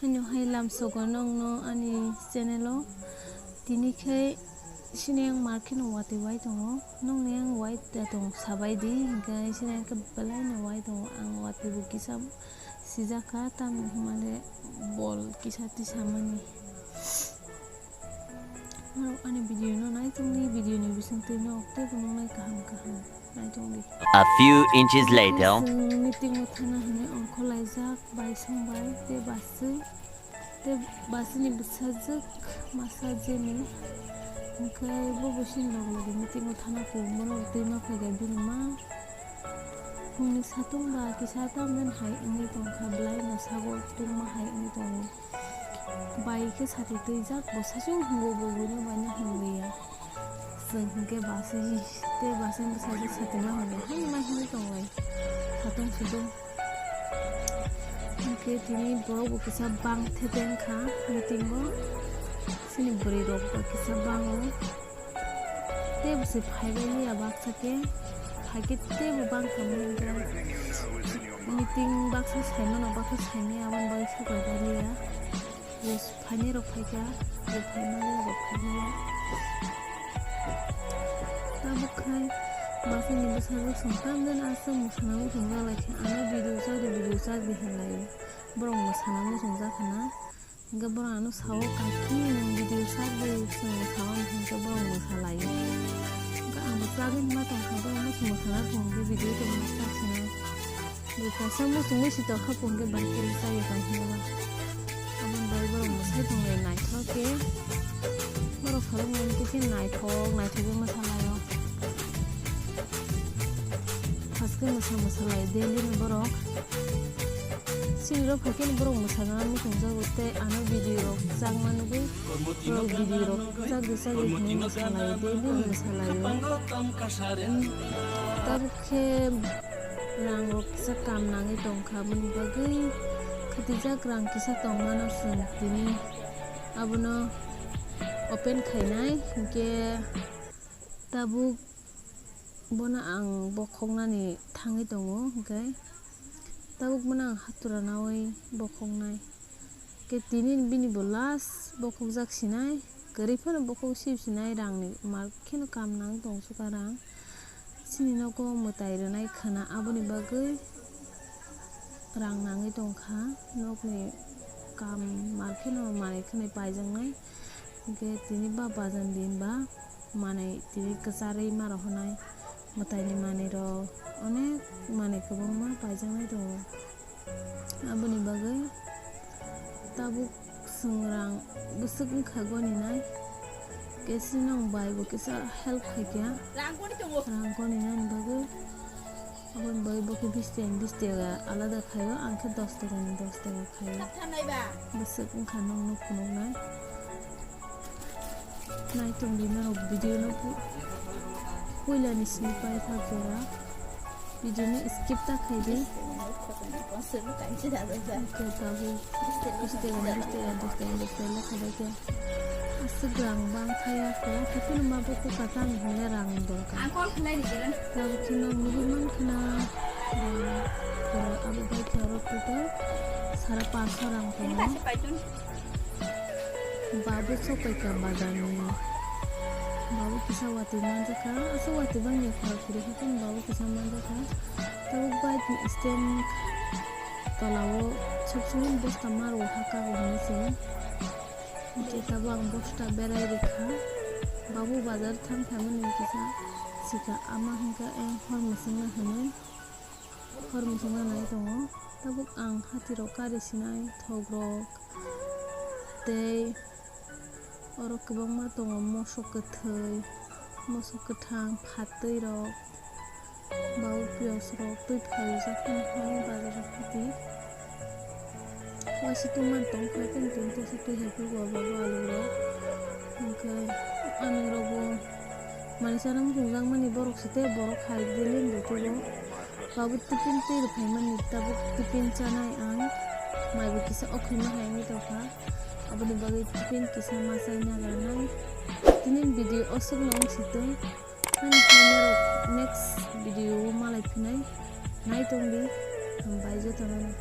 hano hai lam sogo nong no ani channel o tinikhai sini yang market no wati wai tongo nong ne yang wai ta tong sabai di gai sini yang ke belai no wai tongo ang wati bu kisam sijaka tam himale bol kisati samani ani video no nai tong ni video ni bisang tino okte bunong nai kaham nai tong di. A few inches later. Meeting mo thana hane ongko laijak bai songbai te basu ni besajak masa jeni okai bo bosin log lagi meeting mo thana ko mono tema phaga binuma huni satung ba kisata men hai ini tong khablai na sagol tung ma hai ini tong bai ke sati tejak bosajung hungo bogune banya hungriya sengke basi te basen besajak satima hone hai ma hini tong lai satung sudung oke tini borok bo kisa bang theten kha meeting bo sini bori rok bo kisa bang o te bose phaibai ni abak sake phage te bo bang khamne meeting baksa saimon baksa saini aban bai sakai dariya yes phane rok phaiga bo phaimane rok phaiya tabukai basa ni besar sungtam dan asam musanamu sungga lagi ana video sa dihelai borong musanamu sungga kana enggak borong anu sawo kaki nang video sa de sungga sawan sungga borong musalai enggak ambil lagi mata sungga musana sungga video to musta sina buka samu sungga sita kha pungge bantil sa ya kan hela aban bai borong musai pungge nai thoke borong khalong nang kiki nai thok masalai Haske masalai daily ni borok sini rok hakin borok masana mu sungja gote ano video rok sang manugo rok video rok sag ni masalai daily masalai tabke rang rok sa kam nangi tongkha mani bagai khatijak rang kisa tongmana sun tini abuno open khainai ke tabuk bona ang bokhongnani thangi tongo okai tabuk bona ang hatura nawai bokhngnai ke tini bini bolas bokhongjak sinai garifan bokhong sip sinai rangni markhin kam nang tong sukarang sini noko mutai renai khana aboni bagai rang nangi tongkha nokni kam markhin mane khane paijangnai ke tini ba bajan din ba mane tini kasari marahonai matani mane ro onek mane kebongma paijangnai dong aboni bagai tabuk sungrang busuk khagoni nai kesi nong bai bo kesa help khagya rangkoni nan bagai abon bai bo ke 20 ga alada khayo angke 10 taka khayo busuk khanong no kunong nai tum dina video no Wila ni snipai thakera video ni skip ta khaidi ke tabu istega la khabai asgrang bang khaya ko kitun ma bo ko kata ni hone rang dor ka tabu kino muhiman khana abu bai charo total 550 rang ko babu sokai ka badani babu kisa wati manjaka aso wati bangya khar kuri hakan babu kisa manjaka tabu bai stem talawo chapsumin bosta maro haka gonise je tabu ang bosta berai rekha babu bazar tham thamani kisa sika ama hingka hor musinga nai tongo tabu ang hatiro kari sinai thogrok tei oro kebangma tongo mosok gothang phatui rok bau pios rok tui phai jakhan hani bazar khati wasi tuman tong khai ten tin te situ hepu go babu alu rok okai ani robo mani sarang tungjang mani borok site borok khai delin botulo babu tipin te phai mani tabu tipin chanai ang mai bu kisa okhima haini toka aboni bagai tipin kisa masai nagarnai tinin video osok long site ani next video malai pinai nai tongdi hambai jo tanana